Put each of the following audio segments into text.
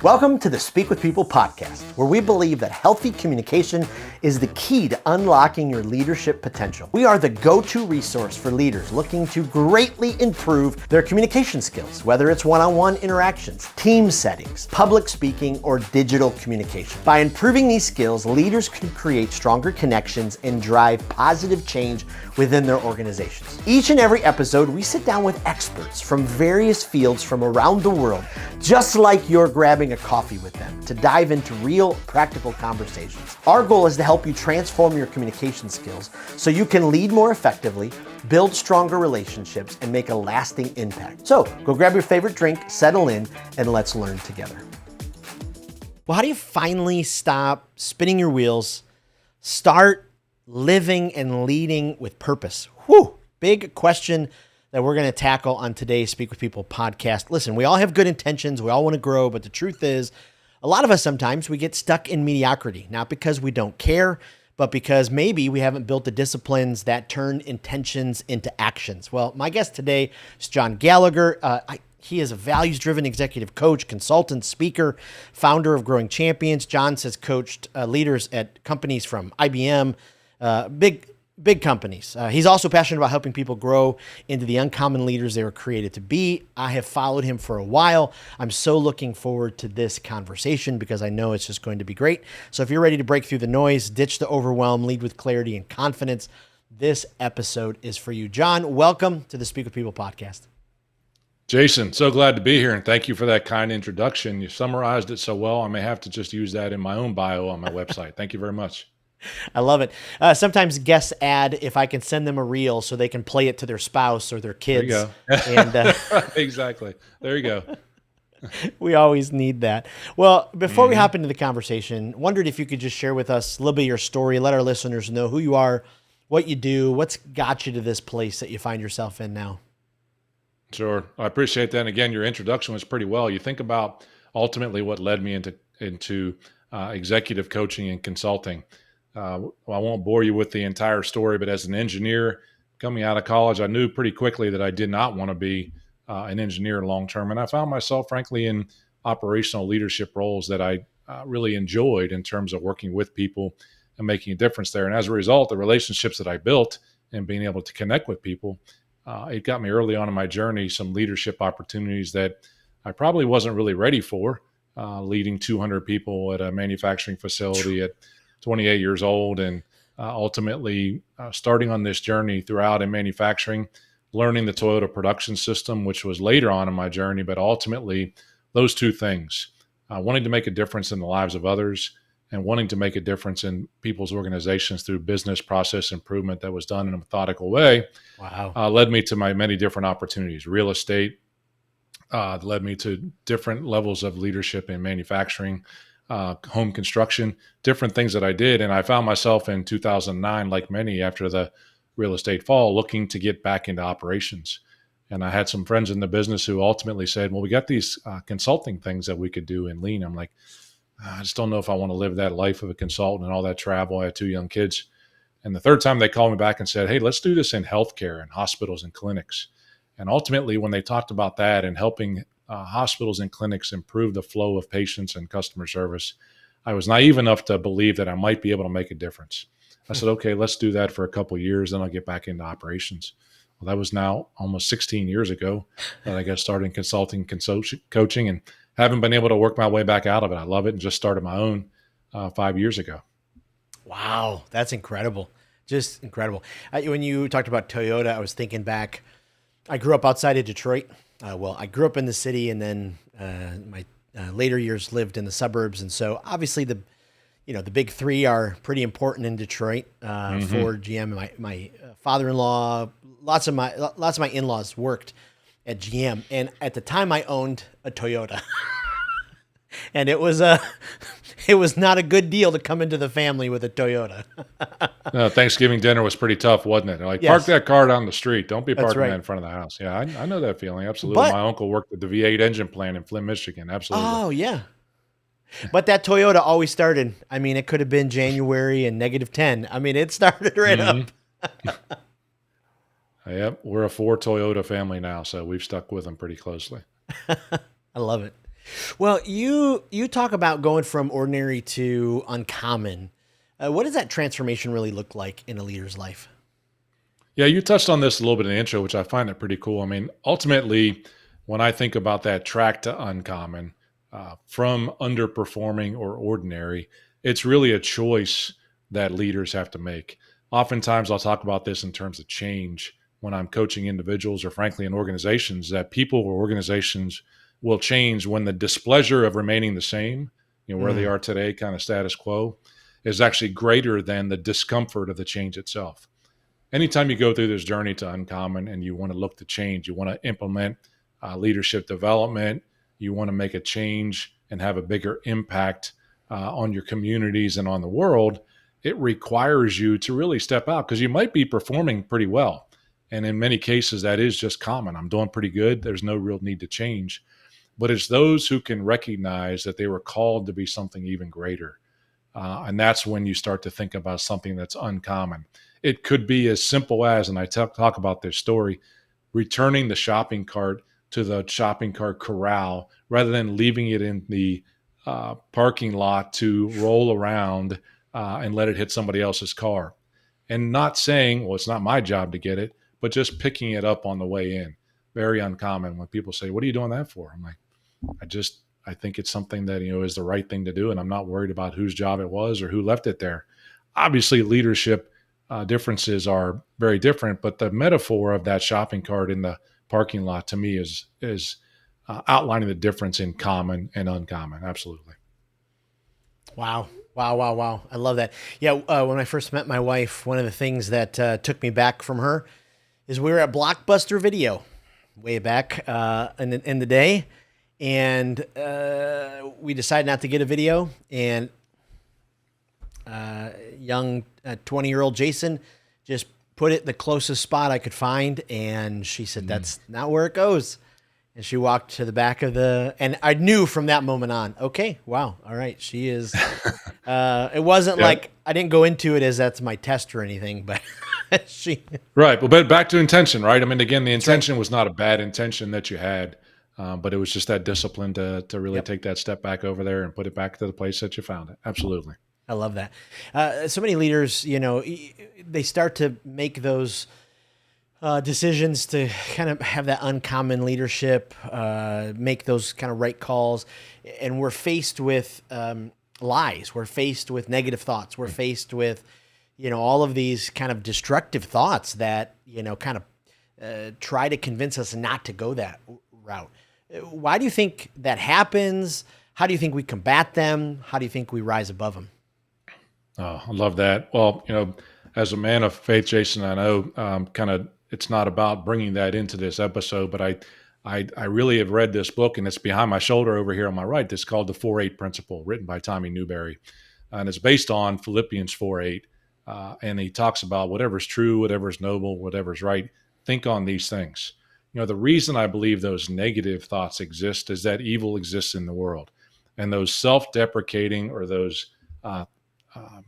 Welcome to the Speak with People podcast, where we believe that healthy communication is the key to unlocking your leadership potential. We are the go-to resource for leaders looking to greatly improve their communication skills, whether it's one-on-one interactions, team settings, public speaking, or digital communication. By improving these skills, leaders can create stronger connections and drive positive change within their organizations. Each and every episode, we sit down with experts from various fields from around the world, just like you're grabbing a coffee with them, to dive into real practical conversations. Our goal is to help you transform your communication skills so you can lead more effectively, build stronger relationships, and make a lasting impact. So go grab your favorite drink, settle in, and let's learn together. Well, how do you finally stop spinning your wheels, start living and leading with purpose? Whew, big question that we're going to tackle on today's Speak with People podcast. Listen, we all have good intentions. We all want to grow, but the truth is, a lot of us sometimes we get stuck in mediocrity, not because we don't care, but because maybe we haven't built the disciplines that turn intentions into actions. Well, my guest today is John Gallagher. He is a values-driven executive coach, consultant, speaker, founder of Growing Champions. John has coached leaders at companies from IBM, big companies. He's also passionate about helping people grow into the uncommon leaders they were created to be. I have followed him for a while. I'm so looking forward to this conversation because I know it's just going to be great. So if you're ready to break through the noise, ditch the overwhelm, lead with clarity and confidence, this episode is for you. John, welcome to the Speak with People podcast. Jason, so glad to be here, and thank you for that kind introduction. You summarized it so well, I may have to just use that in my own bio on my website. Thank you very much. I love it. Sometimes guests add if I can send them a reel so they can play it to their spouse or their kids. There you go. And, exactly. There you go. We always need that. Well, before we hop into the conversation, wondered if you could just share with us a little bit of your story, let our listeners know who you are, what you do, what's got you to this place that you find yourself in now. Sure. I appreciate that. And again, your introduction was pretty well. You think about ultimately what led me into executive coaching and consulting. Well, I won't bore you with the entire story, but as an engineer coming out of college, I knew pretty quickly that I did not want to be an engineer long-term. And I found myself, frankly, in operational leadership roles that I really enjoyed in terms of working with people and making a difference there. And as a result, the relationships that I built and being able to connect with people, it got me early on in my journey some leadership opportunities that I probably wasn't really ready for, leading 200 people at a manufacturing facility at 28 years old, and ultimately starting on this journey throughout in manufacturing, learning the Toyota production system, which was later on in my journey, but ultimately those two things, wanting to make a difference in the lives of others and wanting to make a difference in people's organizations through business process improvement that was done in a methodical way, led me to my many different opportunities. Real estate led me to different levels of leadership in manufacturing, home construction, different things that I did. And I found myself in 2009, like many after the real estate fall, looking to get back into operations. And I had some friends in the business who ultimately said, well, we got these consulting things that we could do in lean. I'm like, I just don't know if I want to live that life of a consultant and all that travel. I had 2 young kids. And the third time they called me back and said, hey, let's do this in healthcare and hospitals and clinics. And ultimately, when they talked about that and helping hospitals and clinics improve the flow of patients and customer service, I was naive enough to believe that I might be able to make a difference. I said, okay, let's do that for a couple of years, then I'll get back into operations. Well, that was now almost 16 years ago that I got started in consulting, coaching, and haven't been able to work my way back out of it. I love it and just started my own 5 years ago. Wow, that's incredible. Just incredible. When you talked about Toyota, I was thinking back. I grew up outside of Detroit. I grew up in the city, and then my later years lived in the suburbs. And so obviously the big three are pretty important in Detroit, Ford, GM. My father-in-law, lots of my in-laws worked at GM. And at the time I owned a Toyota and it was not a good deal to come into the family with a Toyota. No, Thanksgiving dinner was pretty tough, wasn't it? Like, yes. Park that car down the street. Don't be parking that in front of the house. Yeah, I know that feeling. Absolutely. My uncle worked at the V8 engine plant in Flint, Michigan. Absolutely. Oh, yeah. But that Toyota always started. I mean, it could have been January and -10. I mean, it started right up. Yep. We're a 4 Toyota family now, so we've stuck with them pretty closely. I love it. Well, you talk about going from ordinary to uncommon. What does that transformation really look like in a leader's life? Yeah, you touched on this a little bit in the intro, which I find it pretty cool. I mean, ultimately, when I think about that track to uncommon, from underperforming or ordinary, it's really a choice that leaders have to make. Oftentimes, I'll talk about this in terms of change when I'm coaching individuals or, frankly, in organizations, that people or organizations will change when the displeasure of remaining the same, where they Mm, are today, kind of status quo, is actually greater than the discomfort of the change itself. Anytime you go through this journey to uncommon and you want to look to change, you want to implement leadership development, you want to make a change and have a bigger impact on your communities and on the world, it requires you to really step out because you might be performing pretty well. And in many cases, that is just common. I'm doing pretty good. There's no real need to change. But it's those who can recognize that they were called to be something even greater, and that's when you start to think about something that's uncommon. It could be as simple as, and I talk about this story, returning the shopping cart to the shopping cart corral rather than leaving it in the parking lot to roll around and let it hit somebody else's car. And not saying, well, it's not my job to get it, but just picking it up on the way in. Very uncommon when people say, what are you doing that for? I'm like, I think it's something that is the right thing to do, and I'm not worried about whose job it was or who left it there. Obviously, leadership differences are very different, but the metaphor of that shopping cart in the parking lot to me is outlining the difference in common and uncommon. Absolutely. wow. Wow, wow, wow. I love that. Yeah, when I first met my wife, one of the things that took me back from her is we were at Blockbuster Video way back in the day, and we decided not to get a video. And young 20-year-old Jason just put it the closest spot I could find, and she said, "That's not where it goes." And she walked to the back of and I knew from that moment on, okay, wow, all right, she is. It wasn't Yeah. like I didn't go into it as that's my test or anything, but she. Right. But back to intention, right? I mean, again, the That's right. intention was not a bad intention that you had, but it was just that discipline to really Yep. take that step back over there and put it back to the place that you found it. Absolutely. I love that. So many leaders, they start to make those decisions to kind of have that uncommon leadership, make those kind of right calls. And we're faced with lies. We're faced with negative thoughts. We're faced with, all of these kind of destructive thoughts that, kind of try to convince us not to go that route. Why do you think that happens? How do you think we combat them? How do you think we rise above them? Oh, I love that. Well, as a man of faith, Jason, I know kind of it's not about bringing that into this episode, but I really have read this book, and it's behind my shoulder over here on my right. It's called The 4-8 Principle, written by Tommy Newberry, and it's based on Philippians 4:8, and he talks about whatever's true, whatever's noble, whatever's right. Think on these things. The reason I believe those negative thoughts exist is that evil exists in the world, and those self-deprecating or those uh, um,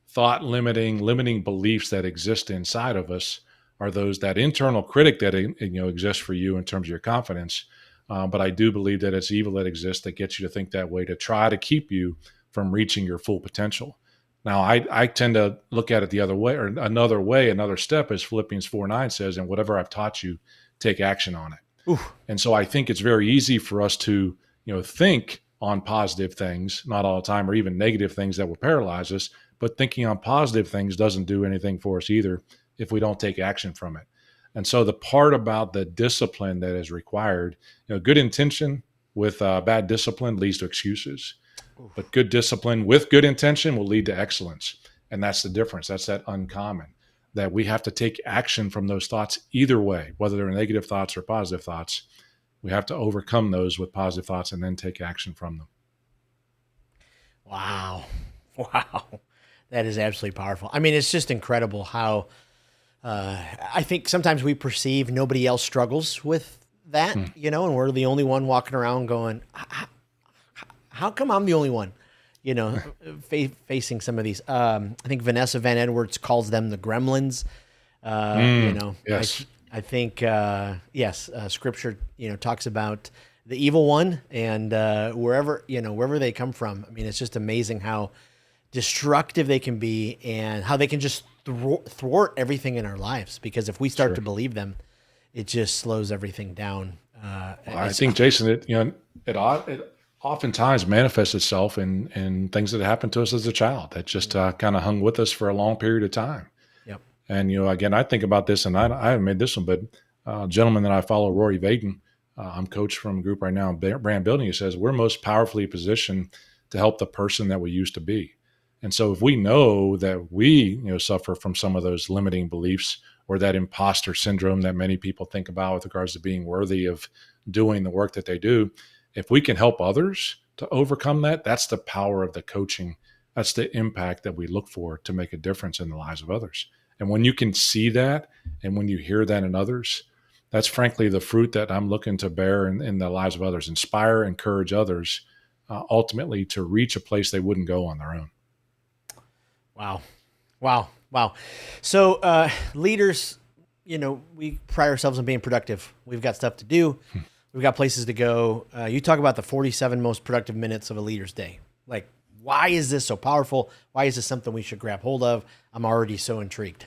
thought limiting beliefs that exist inside of us are those that internal critic that exists for you in terms of your confidence. But I do believe that it's evil that exists that gets you to think that way to try to keep you from reaching your full potential. Now, I tend to look at it the other way, or another way, another step, as Philippians 4:9 says, and whatever I've taught you, take action on it. Oof. And so I think it's very easy for us to, think on positive things, not all the time, or even negative things that will paralyze us. But thinking on positive things doesn't do anything for us either if we don't take action from it. And so the part about the discipline that is required, good intention with bad discipline leads to excuses, but good discipline with good intention will lead to excellence. And that's the difference. That's that uncommon, that we have to take action from those thoughts either way, whether they're negative thoughts or positive thoughts. We have to overcome those with positive thoughts and then take action from them. Wow. Wow. That is absolutely powerful. I mean, it's just incredible how I think sometimes we perceive nobody else struggles with that, Hmm. and we're the only one walking around going, how come I'm the only one, facing some of these? I think Vanessa Van Edwards calls them the gremlins. Uh, you know, I, Yes. I think, yes, scripture, talks about the evil one, and wherever they come from. I mean, it's just amazing how destructive they can be and how they can just thwart everything in our lives. Because if we start Sure. to believe them, it just slows everything down. I think, Jason, it oftentimes manifests itself in things that happened to us as a child that just kind of hung with us for a long period of time. Yep. And again, I think about this, and I haven't made this one, but a gentleman that I follow, Rory Vaden, I'm coach from a group right now, Brand Building. He says we're most powerfully positioned to help the person that we used to be. And so, if we know that we suffer from some of those limiting beliefs or that imposter syndrome that many people think about with regards to being worthy of doing the work that they do, if we can help others to overcome that, that's the power of the coaching. That's the impact that we look for to make a difference in the lives of others. And when you can see that and when you hear that in others, that's frankly the fruit that I'm looking to bear in the lives of others, inspire, encourage others, ultimately to reach a place they wouldn't go on their own. Wow. Wow. Wow. So, leaders, we pride ourselves on being productive. We've got stuff to do. We've got places to go. You talk about the 47 most productive minutes of a leader's day. Like, why is this so powerful? Why is this something we should grab hold of? I'm already so intrigued.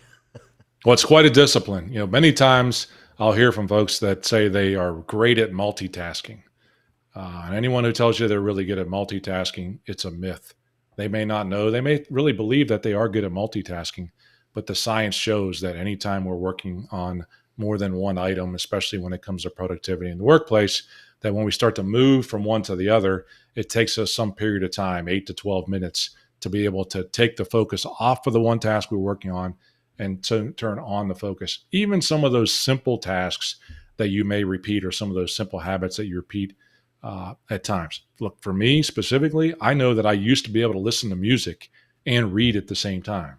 Well, it's quite a discipline. Many times I'll hear from folks that say they are great at multitasking. And anyone who tells you they're really good at multitasking, it's a myth. They may not know, they may really believe that they are good at multitasking, but the science shows that anytime we're working on more than one item, especially when it comes to productivity in the workplace, that when we start to move from one to the other, it takes us some period of time, 8 to 12 minutes, to be able to take the focus off of the one task we're working on and to turn on the focus. Even some of those simple tasks that you may repeat, or some of those simple habits that you repeat at times. Look, for me specifically, I know that I used to be able to listen to music and read at the same time.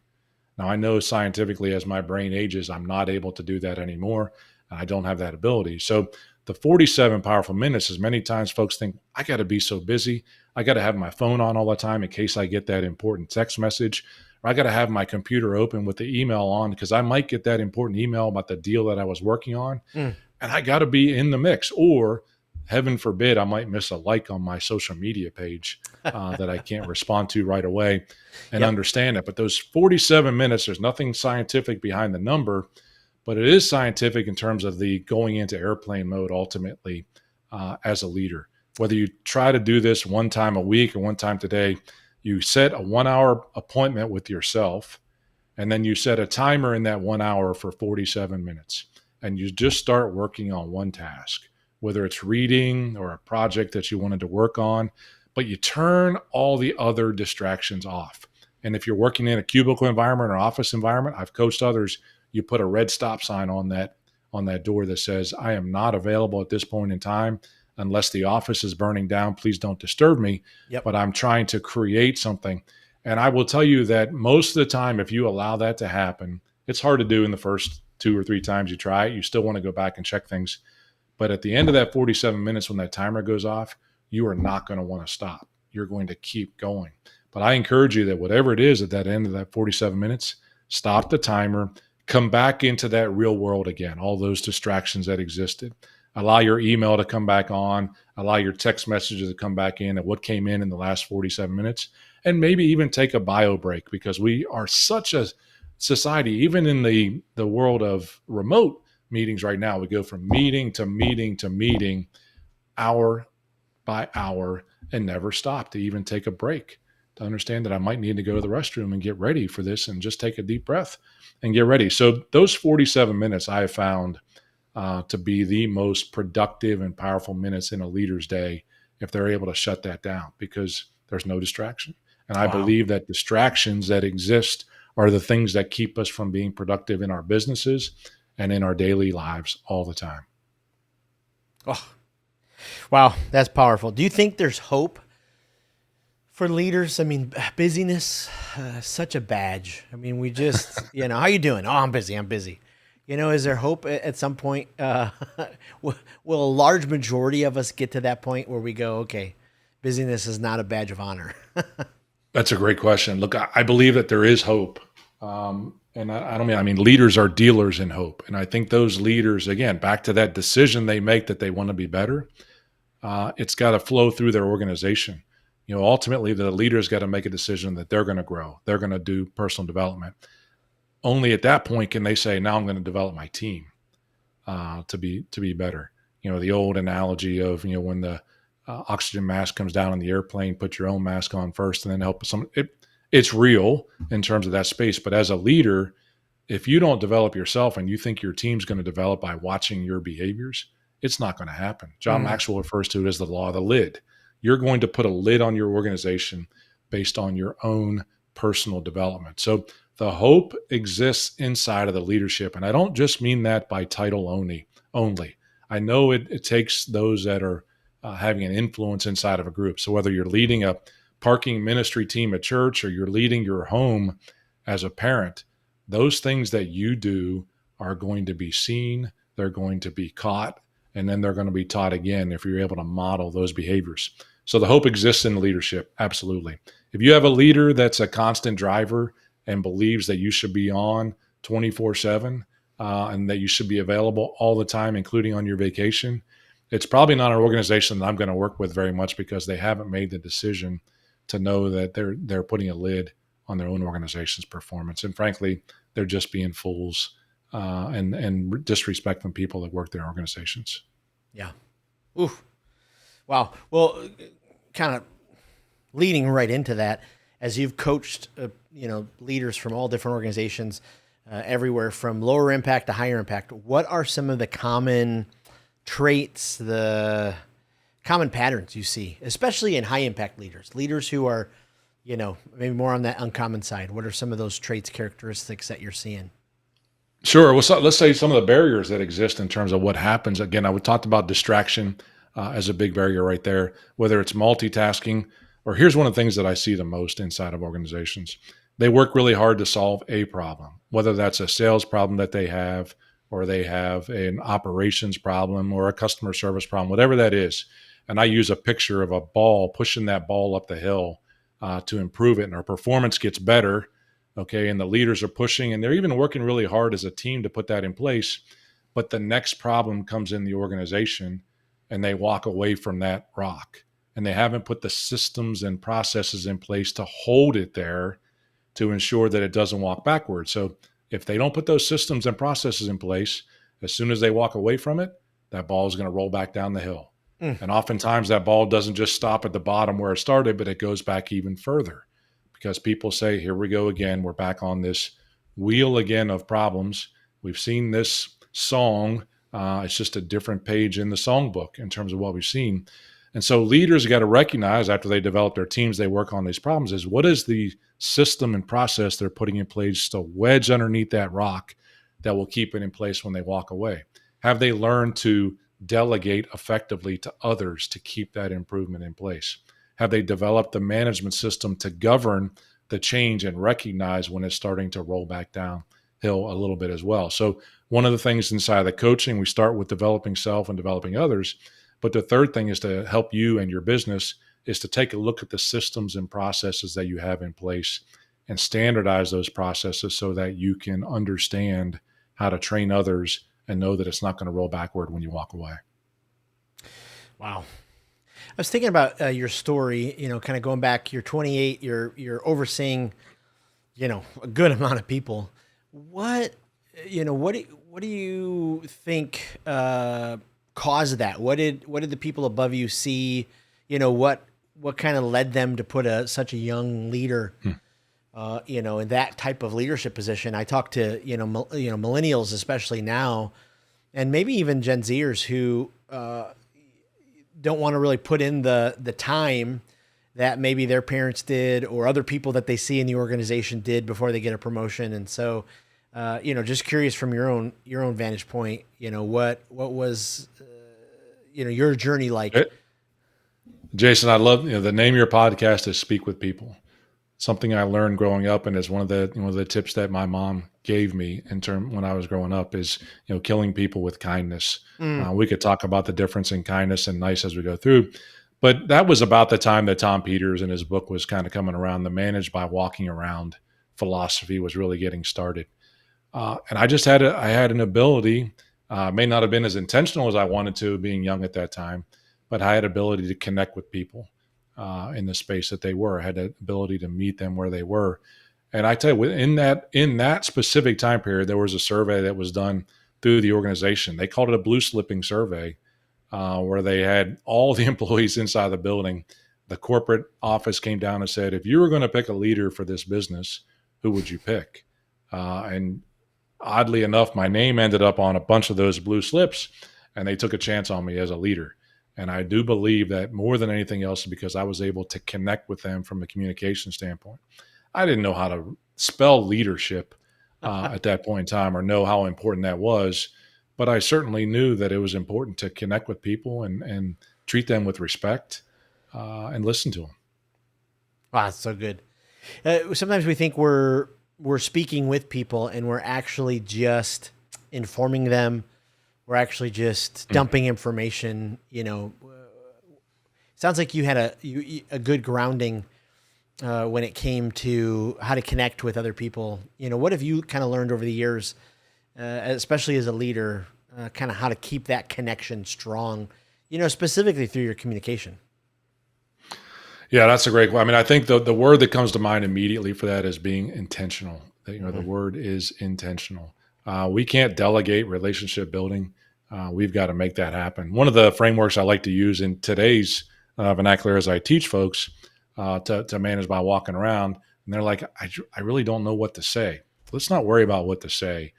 Now, I know scientifically as my brain ages, I'm not able to do that anymore. I don't have that ability. So the 47 powerful minutes is, many times folks think, I got to be so busy. I got to have my phone on all the time in case I get that important text message. Or I got to have my computer open with the email on because I might get that important email about the deal that I was working on. And I got to be in the mix. Or heaven forbid, I might miss a like on my social media page that I can't respond to right away and understand it. But those 47 minutes, there's nothing scientific behind the number, but it is scientific in terms of the going into airplane mode ultimately as a leader. Whether you try to do this one time a week or one time today, you set a 1 hour appointment with yourself, and then you set a timer in that 1 hour for 47 minutes. And you just start working on one task, whether it's reading or a project that you wanted to work on, but you turn all the other distractions off. And if you're working in a cubicle environment or office environment, I've coached others, you put a red stop sign on that door that says, I am not available at this point in time unless the office is burning down. Please don't disturb me. But I'm trying to create something. And I will tell you that most of the time, if you allow that to happen, it's hard to do in the first 2 or 3 times you try it. You still want to go back and check things. But at the end of that 47 minutes, when that timer goes off, you are not going to want to stop. You're going to keep going. But I encourage you that whatever it is at that end of that 47 minutes, stop the timer, come back into that real world again, all those distractions that existed. Allow your email to come back on, allow your text messages to come back in at what came in the last 47 minutes, and maybe even take a bio break, because we are such a society, even in the world of remote meetings right now, we go from meeting to meeting to meeting, hour by hour, and never stop to even take a break, to understand that I might need to go to the restroom and get ready for this and just take a deep breath and get ready. So those 47 minutes I have found to be the most productive and powerful minutes in a leader's day if they're able to shut that down, because there's no distraction. And I believe that distractions that exist are the things that keep us from being productive in our businesses and in our daily lives all the time. Oh, wow. That's powerful. Do you think there's hope for leaders? I mean, busyness, such a badge. I mean, we just, how you doing? Oh, I'm busy. Is there hope at some point? Will a large majority of us get to that point where we go, okay, busyness is not a badge of honor? That's a great question. Look, I believe that there is hope. And I mean, leaders are dealers in hope. And I think those leaders, again, back to that decision they make that they want to be better, it's got to flow through their organization. Ultimately, the leader's got to make a decision that they're going to grow. They're going to do personal development. Only at that point can they say, now I'm going to develop my team to be better. The old analogy of, when the oxygen mask comes down on the airplane, put your own mask on first and then help someone. It's real in terms of that space. But as a leader, if you don't develop yourself and you think your team's going to develop by watching your behaviors, it's not going to happen. John Maxwell refers to it as the law of the lid. You're going to put a lid on your organization based on your own personal development. So the hope exists inside of the leadership. And I don't just mean that by title only. I know it takes those that are having an influence inside of a group. So whether you're leading a parking ministry team at church or you're leading your home as a parent, those things that you do are going to be seen, they're going to be caught, and then they're going to be taught again if you're able to model those behaviors. So the hope exists in leadership, absolutely. If you have a leader that's a constant driver and believes that you should be on 24/7 and that you should be available all the time, including on your vacation, it's probably not an organization that I'm going to work with very much because they haven't made the decision to know that they're putting a lid on their own organization's performance. And frankly, they're just being fools and disrespecting people that work their organizations. Yeah. Ooh. Wow. Well, kind of leading right into that, as you've coached, leaders from all different organizations, everywhere from lower impact to higher impact, what are some of the common traits, the common patterns you see, especially in high impact leaders who are, maybe more on that uncommon side? What are some of those traits, characteristics that you're seeing? Sure. Well, so let's say some of the barriers that exist in terms of what happens. Again, I would talk about distraction as a big barrier right there, whether it's multitasking or here's one of the things that I see the most inside of organizations. They work really hard to solve a problem, whether that's a sales problem that they have, or they have an operations problem or a customer service problem, whatever that is. And I use a picture of a ball, pushing that ball up the hill to improve it. And our performance gets better. Okay. And the leaders are pushing and they're even working really hard as a team to put that in place. But the next problem comes in the organization and they walk away from that rock and they haven't put the systems and processes in place to hold it there to ensure that it doesn't walk backwards. So if they don't put those systems and processes in place, as soon as they walk away from it, that ball is going to roll back down the hill. And oftentimes that ball doesn't just stop at the bottom where it started, but it goes back even further because people say, here we go again. We're back on this wheel again of problems. We've seen this song. It's just a different page in the songbook in terms of what we've seen. And so leaders got to recognize after they develop their teams, they work on these problems is what is the system and process they're putting in place to wedge underneath that rock that will keep it in place when they walk away? Have they learned to delegate effectively to others to keep that improvement in place? Have they developed the management system to govern the change and recognize when it's starting to roll back downhill a little bit as well? So one of the things inside of the coaching, we start with developing self and developing others. But the third thing is to help you and your business is to take a look at the systems and processes that you have in place and standardize those processes so that you can understand how to train others and know that it's not going to roll backward when you walk away. Wow. I was thinking about your story, kind of going back, you're 28, you're overseeing, a good amount of people. What do you think caused that? What did the people above you see? What kind of led them to put such a young leader, in that type of leadership position? I talk to, millennials, especially now, and maybe even Gen Zers who, don't want to really put in the time that maybe their parents did or other people that they see in the organization did before they get a promotion. And so, just curious from your own vantage point, what was, your journey like? Jason, I love, the name of your podcast is Speak with People. Something I learned growing up, and is one of the tips that my mom gave me when I was growing up is, killing people with kindness. We could talk about the difference in kindness and nice as we go through, but that was about the time that Tom Peters in his book was kind of coming around. The managed by walking around philosophy was really getting started. And I just I had an ability, may not have been as intentional as I wanted to being young at that time, but I had ability to connect with people in the space that they were. I had the ability to meet them where they were. And I tell you, in that specific time period, there was a survey that was done through the organization. They called it a blue slipping survey, where they had all the employees inside the building. The corporate office came down and said, if you were going to pick a leader for this business, who would you pick? And oddly enough, my name ended up on a bunch of those blue slips, and they took a chance on me as a leader. And I do believe that more than anything else, because I was able to connect with them from a communication standpoint. I didn't know how to spell leadership at that point in time or know how important that was, but I certainly knew that it was important to connect with people and treat them with respect and listen to them. Wow, that's so good. Sometimes we think we're speaking with people and we're actually just informing them. We're actually just dumping information. Sounds like you had a good grounding when it came to how to connect with other people. What have you kind of learned over the years, especially as a leader, kind of how to keep that connection strong, specifically through your communication? Yeah, that's a great one. I mean, I think the word that comes to mind immediately for that is being intentional. The word is intentional. We can't delegate relationship building. We've got to make that happen. One of the frameworks I like to use in today's vernacular as I teach folks to manage by walking around, and they're like, I really don't know what to say. Let's not worry about what to say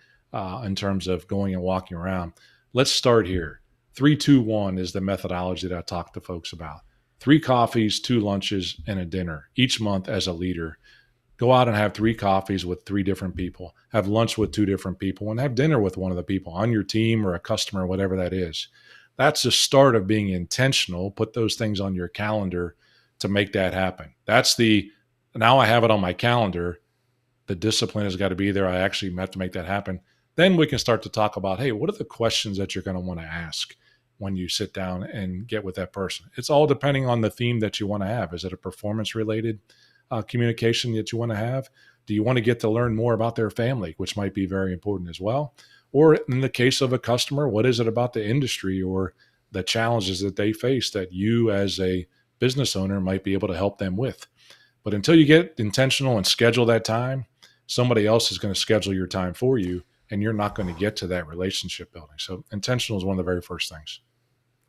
in terms of going and walking around. Let's start here. 3, 2, 1 is the methodology that I talk to folks about. 3 coffees, 2 lunches, and a dinner each month as a leader. Go out and have 3 coffees with 3 different people, have lunch with 2 different people, and have dinner with one of the people on your team or a customer, whatever that is. That's the start of being intentional. Put those things on your calendar to make that happen. Now I have it on my calendar. The discipline has got to be there. I actually have to make that happen. Then we can start to talk about, hey, what are the questions that you're going to want to ask when you sit down and get with that person? It's all depending on the theme that you want to have. Is it a performance related communication that you want to have? Do you want to get to learn more about their family, which might be very important as well? Or in the case of a customer, what is it about the industry or the challenges that they face that you as a business owner might be able to help them with? But until you get intentional and schedule that time, somebody else is going to schedule your time for you, and you're not going to get to that relationship building. So intentional is one of the very first things.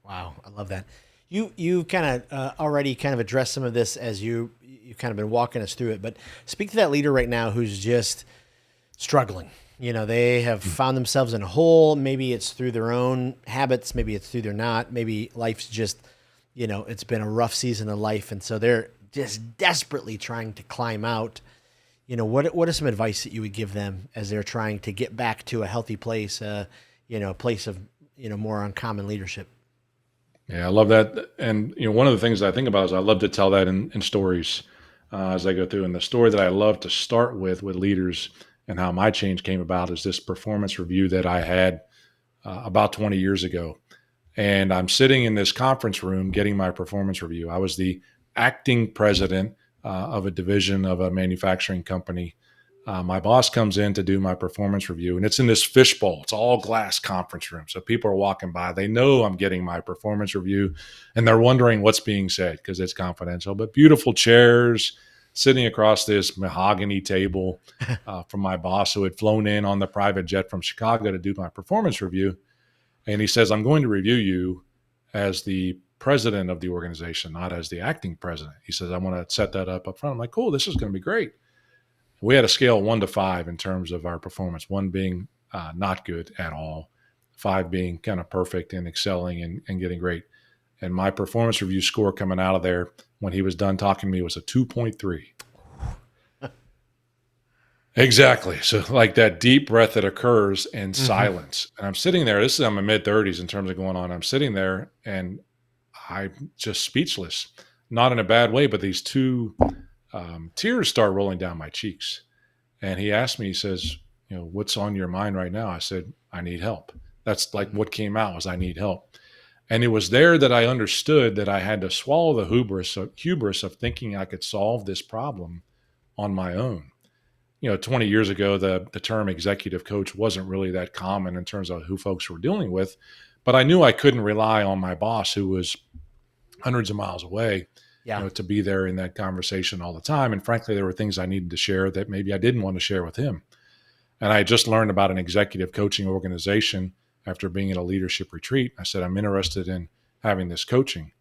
Wow, I love that. You kind of already kind of addressed some of this as you kind of been walking us through it, but speak to that leader right now who's just struggling. They have found themselves in a hole. Maybe it's through their own habits. Maybe it's through their not. Maybe life's just, it's been a rough season of life. And so they're just desperately trying to climb out. What is some advice that you would give them as they're trying to get back to a healthy place, a place of, more uncommon leadership? Yeah, I love that. And, one of the things I think about is I love to tell that in stories as I go through. And the story that I love to start with leaders and how my change came about is this performance review that I had about 20 years ago. And I'm sitting in this conference room getting my performance review. I was the acting president of a division of a manufacturing company. My boss comes in to do my performance review, and it's in this fishbowl. It's all glass conference room. So people are walking by. They know I'm getting my performance review, and they're wondering what's being said because it's confidential. But beautiful chairs sitting across this mahogany table from my boss who had flown in on the private jet from Chicago to do my performance review. And he says, I'm going to review you as the president of the organization, not as the acting president. He says, I want to set that up front. I'm like, cool, this is going to be great. We had a scale 1 to 5 in terms of our performance, 1 being not good at all, 5 being kind of perfect and excelling and getting great. And my performance review score coming out of there when he was done talking to me was a 2.3. Exactly. So like that deep breath that occurs in silence. And I'm sitting there, I'm in my mid-30s in terms of going on. I'm sitting there and I'm just speechless, not in a bad way, but these 2 tears start rolling down my cheeks. And he asked me, he says, what's on your mind right now? I said, I need help. That's like what came out was I need help. And it was there that I understood that I had to swallow the hubris of thinking I could solve this problem on my own. 20 years ago, the term executive coach wasn't really that common in terms of who folks were dealing with, but I knew I couldn't rely on my boss who was hundreds of miles away, Yeah. to be there in that conversation all the time. And frankly, there were things I needed to share that maybe I didn't want to share with him. And I just learned about an executive coaching organization after being at a leadership retreat. I said, I'm interested in having this coaching.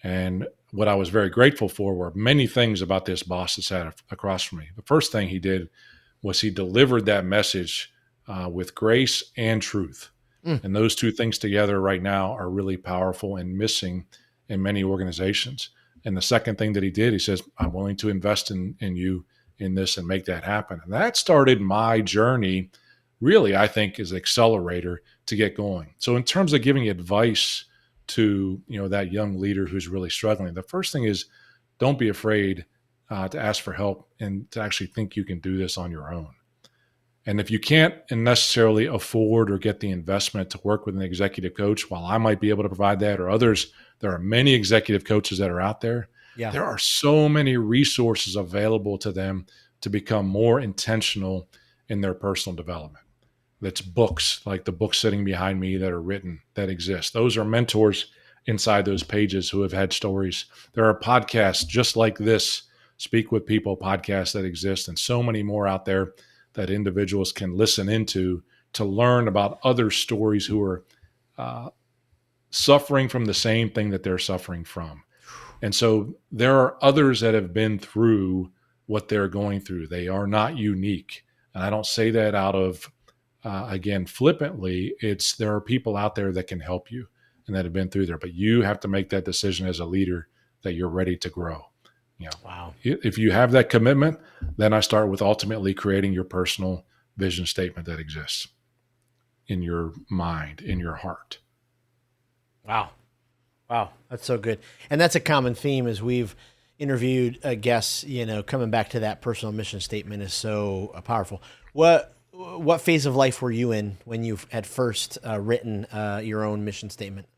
And what I was very grateful for were many things about this boss that sat across from me. The first thing he did was he delivered that message with grace and truth. Mm. And those two things together right now are really powerful and missing in many organizations. And the second thing that he did, he says, I'm willing to invest in you in this and make that happen. And that started my journey, really, I think, as an accelerator to get going. So in terms of giving advice to that young leader who's really struggling, the first thing is don't be afraid to ask for help and to actually think you can do this on your own. And if you can't necessarily afford or get the investment to work with an executive coach, while I might be able to provide that or others, there are many executive coaches that are out there. Yeah. There are so many resources available to them to become more intentional in their personal development. That's books like the book sitting behind me that are written that exist. Those are mentors inside those pages who have had stories. There are podcasts just like this, Speak with People podcasts that exist, and so many more out there that individuals can listen into to learn about other stories who are suffering from the same thing that they're suffering from. And so there are others that have been through what they're going through. They are not unique. And I don't say that out of, again, flippantly. There are people out there that can help you and that have been through there. But you have to make that decision as a leader that you're ready to grow. Wow. If you have that commitment, then I start with ultimately creating your personal vision statement that exists in your mind, in your heart. Wow. Wow. That's so good. And that's a common theme as we've interviewed guests, coming back to that personal mission statement is so powerful. What phase of life were you in when you had first written your own mission statement?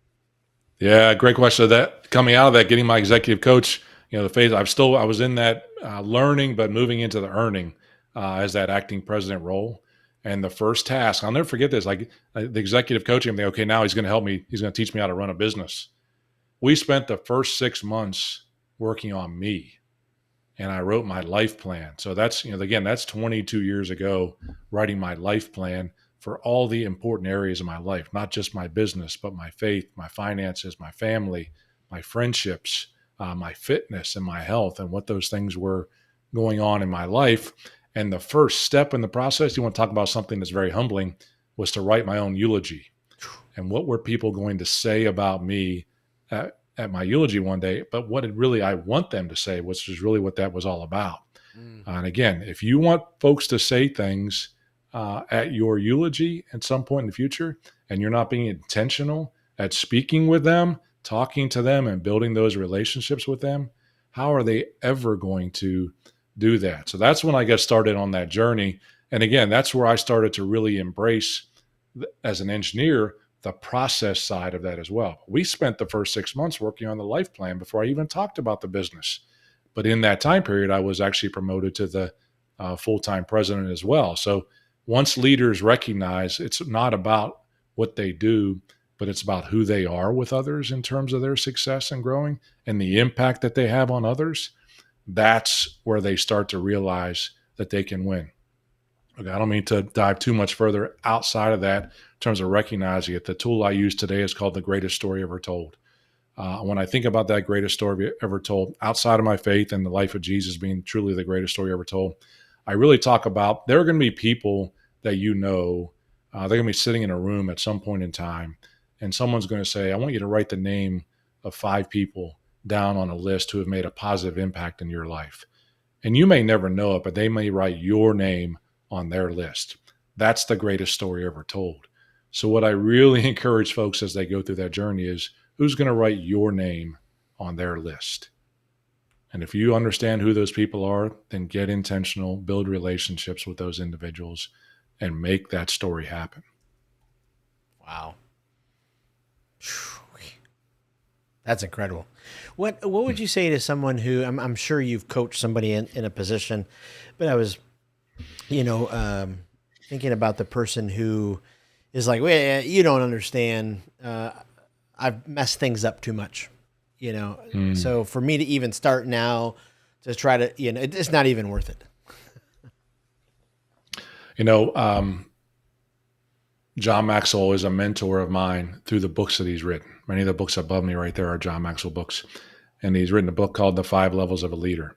Yeah, great question. So that coming out of that, getting my executive coach, the phase I was in that learning, but moving into the earning as that acting president role. And the first task, I'll never forget this, like the executive coaching, I'm thinking, okay, now he's going to help me. He's going to teach me how to run a business. We spent the first 6 months working on me, and I wrote my life plan. So that's, again, that's 22 years ago, writing my life plan for all the important areas of my life, not just my business, but my faith, my finances, my family, my friendships, my fitness and my health, and what those things were going on in my life. And the first step in the process, you want to talk about something that's very humbling, was to write my own eulogy. And what were people going to say about me at my eulogy one day? But what I want them to say, which is really what that was all about. And again, if you want folks to say things at your eulogy at some point in the future, and you're not being intentional at speaking with them, talking to them, and building those relationships with them, how are they ever going to do that? So that's when I got started on that journey. And again, that's where I started to really embrace, as an engineer, the process side of that as well. We spent the first 6 months working on the life plan before I even talked about the business. But in that time period, I was actually promoted to the full-time president as well. So once leaders recognize it's not about what they do, but it's about who they are with others in terms of their success and growing and the impact that they have on others, that's where they start to realize that they can win. Okay, I don't mean to dive too much further outside of that in terms of recognizing it. The tool I use today is called the greatest story ever told. When I think about that greatest story ever told, outside of my faith and the life of Jesus being truly the greatest story ever told, I really talk about there are going to be people that they're going to be sitting in a room at some point in time, and someone's going to say, I want you to write the name of 5 people down on a list who have made a positive impact in your life. And you may never know it, but they may write your name on their list. That's the greatest story ever told. So what I really encourage folks as they go through that journey is, who's going to write your name on their list? And if you understand who those people are, then get intentional, build relationships with those individuals, and make that story happen. Wow. That's incredible. What would you say to someone who, I'm sure you've coached somebody in a position, but I was, thinking about the person who is like, well, you don't understand. I've messed things up too much. Mm. So for me to even start now to try to, it's not even worth it. You know, John Maxwell is a mentor of mine through the books that he's written. Many of the books above me right there are John Maxwell books. And he's written a book called The 5 Levels of a Leader.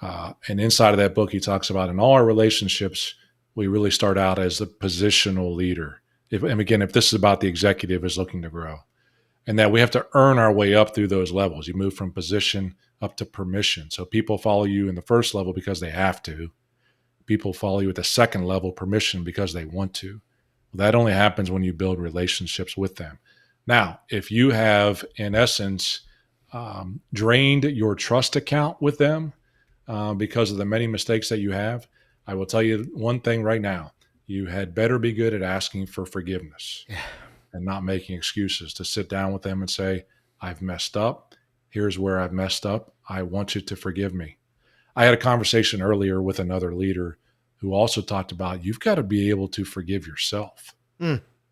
And inside of that book, he talks about in all our relationships, we really start out as a positional leader. And again, if this is about the executive is looking to grow, and that we have to earn our way up through those levels. You move from position up to permission. So people follow you in the first level because they have to. People follow you at the second level, permission, because they want to. That only happens when you build relationships with them. Now, if you have, in essence, drained your trust account with them because of the many mistakes that you have, I will tell you one thing right now. You had better be good at asking for forgiveness and not making excuses, to sit down with them and say, I've messed up. Here's where I've messed up. I want you to forgive me. I had a conversation earlier with another leader who also talked about you've got to be able to forgive yourself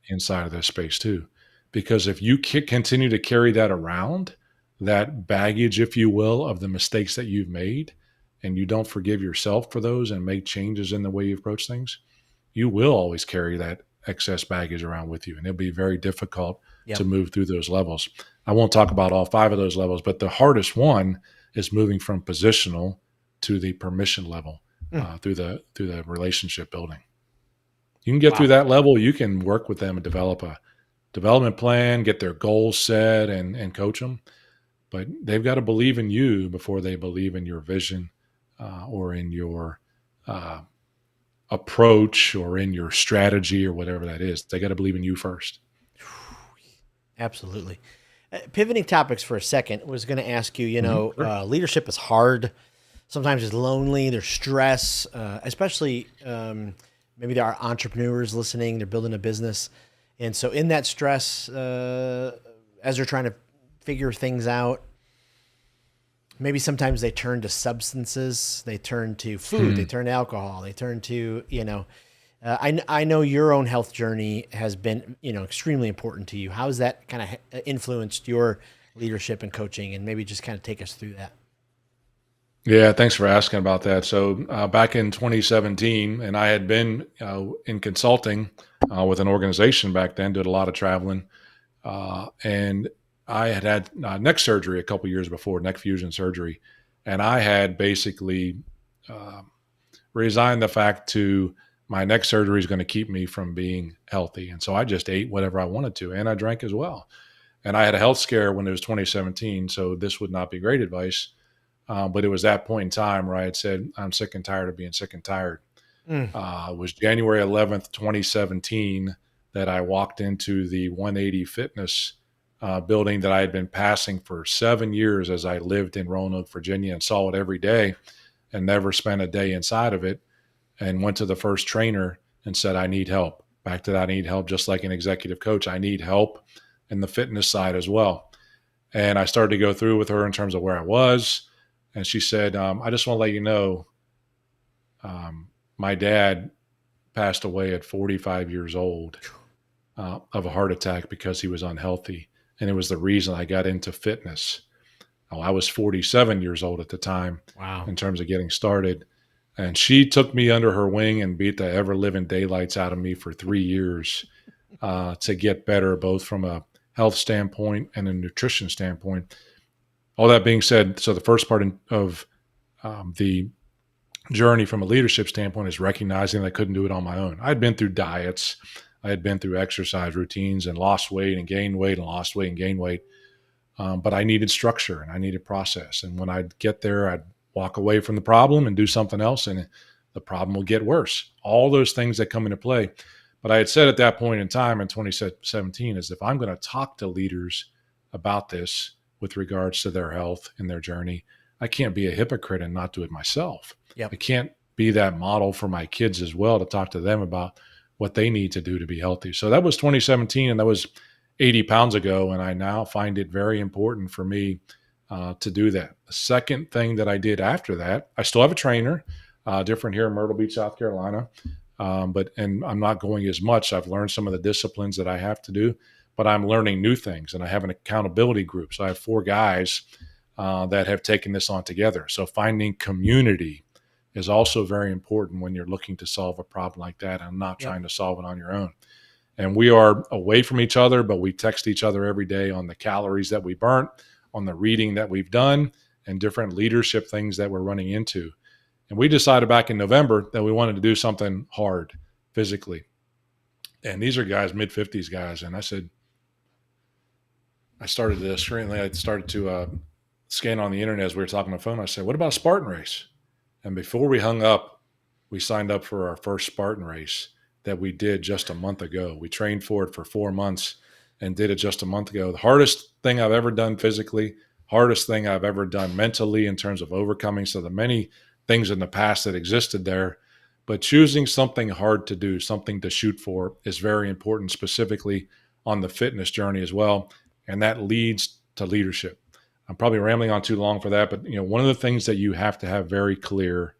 inside of this space too. Because if you continue to carry that around, that baggage, if you will, of the mistakes that you've made, and you don't forgive yourself for those and make changes in the way you approach things, you will always carry that excess baggage around with you. And it'll be very difficult to move through those levels. I won't talk about all 5 of those levels, but the hardest one is moving from positional to the permission level through the relationship building. You can get through that level. You can work with them and develop a development plan, get their goals set, and coach them. But they've got to believe in you before they believe in your vision or in your approach or in your strategy or whatever that is. They got to believe in you first. Absolutely. Pivoting topics for a second, was going to ask you, Sure. leadership is hard. Sometimes it's lonely. There's stress, especially maybe there are entrepreneurs listening. They're building a business. And so in that stress, as they're trying to figure things out, maybe sometimes they turn to substances, they turn to food, they turn to alcohol, they turn to, I know your own health journey has been, extremely important to you. How has that kind of influenced your leadership and coaching? And maybe just kind of take us through that. Yeah, thanks for asking about that. So back in 2017, and I had been in consulting with an organization back then, did a lot of traveling, and I had neck surgery a couple years before, neck fusion surgery, and I had basically resigned the fact to my neck surgery is going to keep me from being healthy, and so I just ate whatever I wanted to, and I drank as well. And I had a health scare when it was 2017, so this would not be great advice. But it was that point in time where I had said, I'm sick and tired of being sick and tired. It was January 11th, 2017, that I walked into the 180 Fitness building that I had been passing for 7 years as I lived in Roanoke, Virginia, and saw it every day and never spent a day inside of it, and went to the first trainer and said, I need help. Back to that, I need help, just like an executive coach. I need help in the fitness side as well. And I started to go through with her in terms of where I was. And she said, I just want to let you know, my dad passed away at 45 years old of a heart attack because he was unhealthy. And it was the reason I got into fitness. I was 47 years old at the time in terms of getting started. And she took me under her wing and beat the ever living daylights out of me for 3 years to get better, both from a health standpoint and a nutrition standpoint. All that being said, so the first part of the journey from a leadership standpoint is recognizing that I couldn't do it on my own. I'd been through diets. I had been through exercise routines and lost weight and gained weight and lost weight and gained weight. But I needed structure and I needed process. And when I'd get there, I'd walk away from the problem and do something else, and the problem will get worse. All those things that come into play. But I had said at that point in time in 2017 is if I'm going to talk to leaders about this with regards to their health and their journey, I can't be a hypocrite and not do it myself. I can't be that model for my kids as well, to talk to them about what they need to do to be healthy. So that was 2017, and that was 80 pounds ago. And I now find it very important for me to do that. The second thing that I did after that, I still have a trainer, different here in Myrtle Beach, South Carolina. And I'm not going as much. I've learned some of the disciplines that I have to do, but I'm learning new things, and I have an accountability group. So I have 4 guys that have taken this on together. So finding community is also very important when you're looking to solve a problem like that and not Yep. trying to solve it on your own. And we are away from each other, but we text each other every day on the calories that we burnt, on the reading that we've done, and different leadership things that we're running into. And we decided back in November that we wanted to do something hard physically. And these are guys, mid-50s guys. And I said, I started to scan on the internet as we were talking on the phone. I said, what about a Spartan race? And before we hung up, we signed up for our first Spartan race that we did just a month ago. We trained for it for 4 months and did it just a month ago. The hardest thing I've ever done physically, hardest thing I've ever done mentally in terms of overcoming. So the many things in the past that existed there, but choosing something hard to do, something to shoot for is very important, specifically on the fitness journey as well. And that leads to leadership. I'm probably rambling on too long for that, but one of the things that you have to have very clear,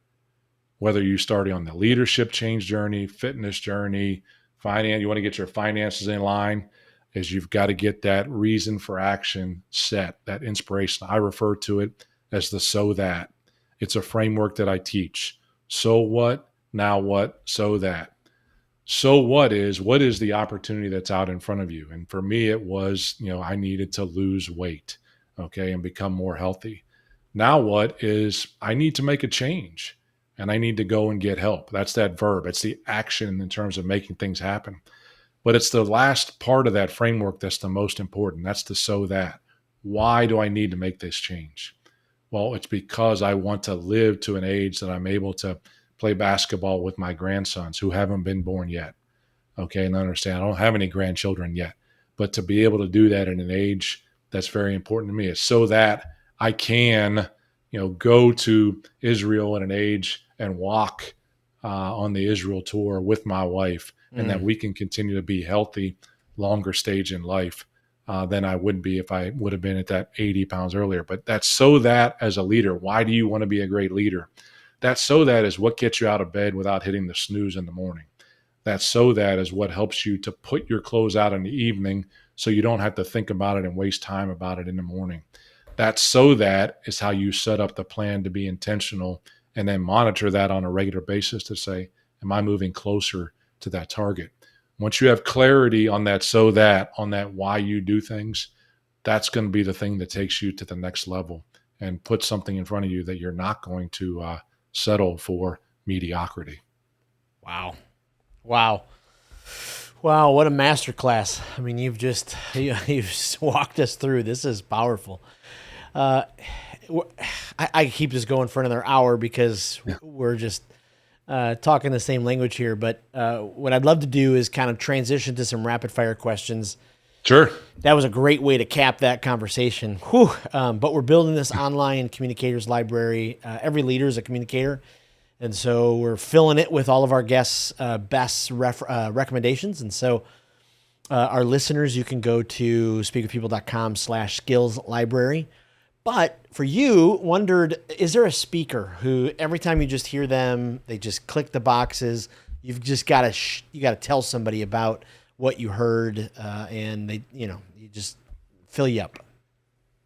whether you starting on the leadership change journey, fitness journey, finance, you want to get your finances in line, is you've got to get that reason for action set, that inspiration. I refer to it as the so that. It's a framework that I teach. So what, now what, so that. So what is the opportunity that's out in front of you? And for me, it was, I needed to lose weight, okay, and become more healthy. Now what is, I need to make a change and I need to go and get help. That's that verb. It's the action in terms of making things happen. But it's the last part of that framework that's the most important. That's the so that. Why do I need to make this change? Well, it's because I want to live to an age that I'm able to play basketball with my grandsons who haven't been born yet. Okay, and understand, I don't have any grandchildren yet. But to be able to do that at an age that's very important to me is so that I can, go to Israel at an age and walk on the Israel tour with my wife, and that we can continue to be healthy, longer stage in life than I would be if I would have been at that 80 pounds earlier. But that's so that as a leader, why do you want to be a great leader? That so that is what gets you out of bed without hitting the snooze in the morning. That so that is what helps you to put your clothes out in the evening so you don't have to think about it and waste time about it in the morning. That so that is how you set up the plan to be intentional and then monitor that on a regular basis to say, am I moving closer to that target? Once you have clarity on that so that, on that why you do things, that's going to be the thing that takes you to the next level and put something in front of you that you're not going to settle for mediocrity. Wow. Wow. Wow, what a masterclass. I mean, you've just walked us through. This is powerful. I keep this going for another hour because we're just talking the same language here. But what I'd love to do is kind of transition to some rapid fire questions. Sure. That was a great way to cap that conversation. Whew. But we're building this online communicators library. Every leader is a communicator. And so we're filling it with all of our guests' best recommendations. And so our listeners, you can go to speakwithpeople.com/skills library. But for you, wondered, is there a speaker who every time you just hear them, they just click the boxes? You've just got to you got to tell somebody about what you heard, and they, you just fill you up.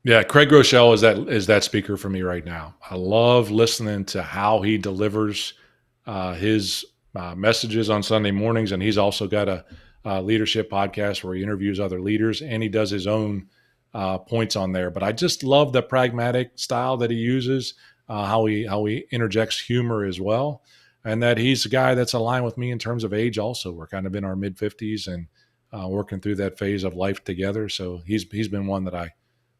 Yeah, Craig Rochelle is that speaker for me right now. I love listening to how he delivers his messages on Sunday mornings, and he's also got a leadership podcast where he interviews other leaders, and he does his own points on there. But I just love the pragmatic style that he uses, how he interjects humor as well, and that he's a guy that's aligned with me in terms of age. Also, we're kind of in our mid-50s and working through that phase of life together. So he's been one that I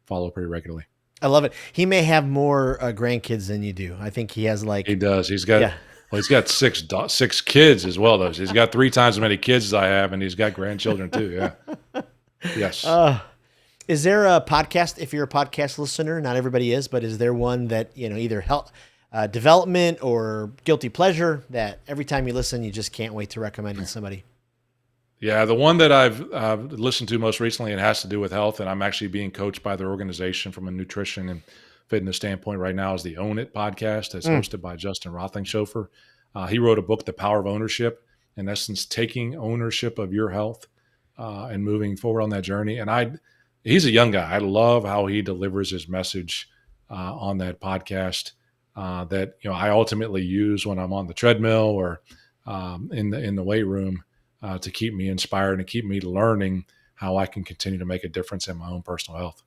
follow pretty regularly. I love it. He may have more grandkids than you do. I think he has he does. He's got well, he's got six kids as well. Though he's got 3 times as many kids as I have, and he's got grandchildren too. Yeah. Yes. Is there a podcast? If you're a podcast listener, not everybody is, but is there one that either help development or guilty pleasure that every time you listen, you just can't wait to recommend to somebody? Yeah, the one that I've listened to most recently, it has to do with health, and I'm actually being coached by their organization from a nutrition and fitness standpoint right now, is the Own It podcast that's hosted by Justin Roethlingshofer. He wrote a book, The Power of Ownership, in essence, taking ownership of your health and moving forward on that journey. And he's a young guy. I love how he delivers his message on that podcast that I ultimately use when I'm on the treadmill or in the weight room to keep me inspired and keep me learning how I can continue to make a difference in my own personal health.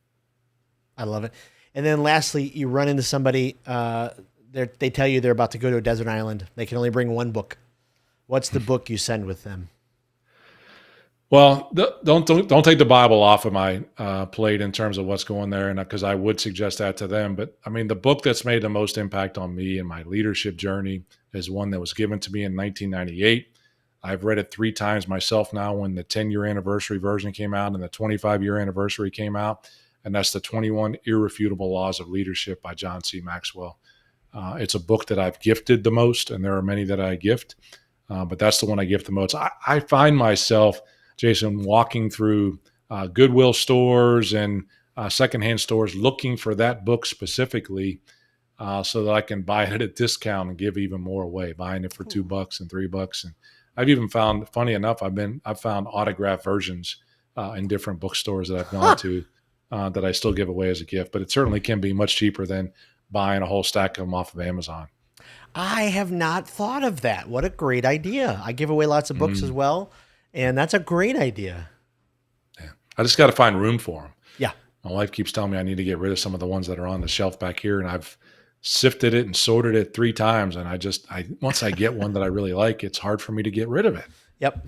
I love it. And then lastly, you run into somebody, they tell you they're about to go to a desert island. They can only bring one book. What's the book you send with them? Well, don't take the Bible off of my plate in terms of what's going there, and because I would suggest that to them. But I mean, the book that's made the most impact on me and my leadership journey is one that was given to me in 1998. I've read it 3 times myself now. When the 10-year anniversary version came out and the 25-year anniversary came out, and that's the 21 Irrefutable Laws of Leadership by John C. Maxwell. It's a book that I've gifted the most, and there are many that I gift, but that's the one I gift the most. I find myself, Jason, walking through Goodwill stores and secondhand stores looking for that book specifically so that I can buy it at a discount and give even more away, buying it for $2 and $3. And I've even found, funny enough, I've found autographed versions in different bookstores that I've gone to that I still give away as a gift. But it certainly can be much cheaper than buying a whole stack of them off of Amazon. I have not thought of that. What a great idea. I give away lots of books as well. And that's a great idea. Yeah. I just got to find room for them. Yeah. My wife keeps telling me I need to get rid of some of the ones that are on the shelf back here. And I've sifted it and sorted it 3 times. And once I get one that I really like, it's hard for me to get rid of it. Yep.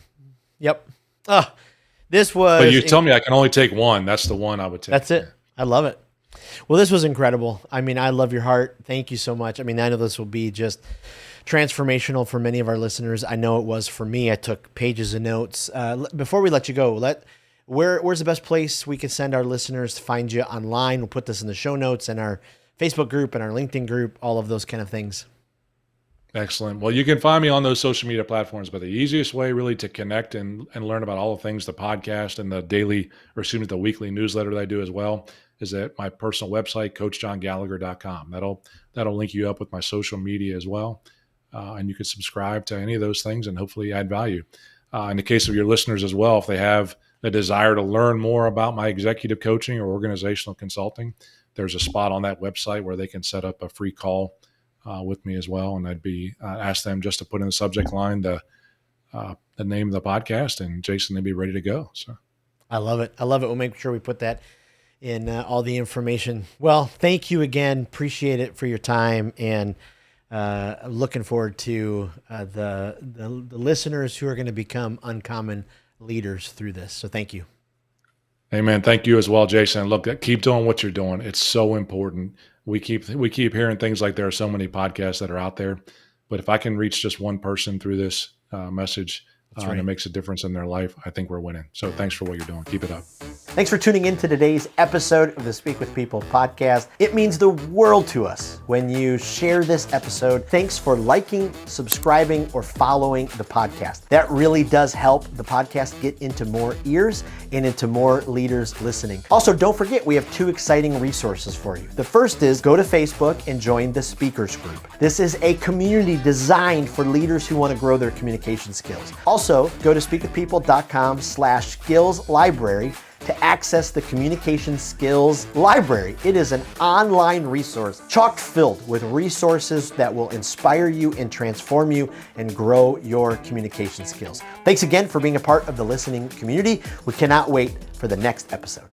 Oh, this was. But you tell me I can only take one. That's the one I would take. That's it. I love it. Well, this was incredible. I mean, I love your heart. Thank you so much. I mean, I know this will be just transformational for many of our listeners. I know it was for me. I took pages of notes. Before we let you go, where's the best place we can send our listeners to find you online? We'll put this in the show notes and our Facebook group and our LinkedIn group, all of those kind of things. Excellent. Well, you can find me on those social media platforms, but the easiest way really to connect and learn about all the things, the podcast and the weekly newsletter that I do as well, is at my personal website, coachjohngallagher.com. That'll link you up with my social media as well. And you can subscribe to any of those things and hopefully add value. In the case of your listeners as well, if they have a desire to learn more about my executive coaching or organizational consulting, there's a spot on that website where they can set up a free call with me as well. And I'd be ask them just to put in the subject line the name of the podcast, and Jason, they'd be ready to go. So I love it. We'll make sure we put that in all the information. Well, thank you again. Appreciate it for your time, and looking forward to the listeners who are going to become uncommon leaders through this. So thank you. Amen. Thank you as well, Jason. Look, keep doing what you're doing. It's so important. We keep hearing things like there are so many podcasts that are out there, but if I can reach just one person through this message, and it makes a difference in their life, I think we're winning. So thanks for what you're doing. Keep it up. Thanks for tuning in to today's episode of the Speak with People podcast. It means the world to us when you share this episode. Thanks for liking, subscribing, or following the podcast. That really does help the podcast get into more ears and into more leaders listening. Also, don't forget, we have 2 exciting resources for you. The first is go to Facebook and join the Speakers Group. This is a community designed for leaders who want to grow their communication skills. Also, go to speakwithpeople.com/skills library to access the Communication Skills Library. It is an online resource chock filled with resources that will inspire you and transform you and grow your communication skills. Thanks again for being a part of the listening community. We cannot wait for the next episode.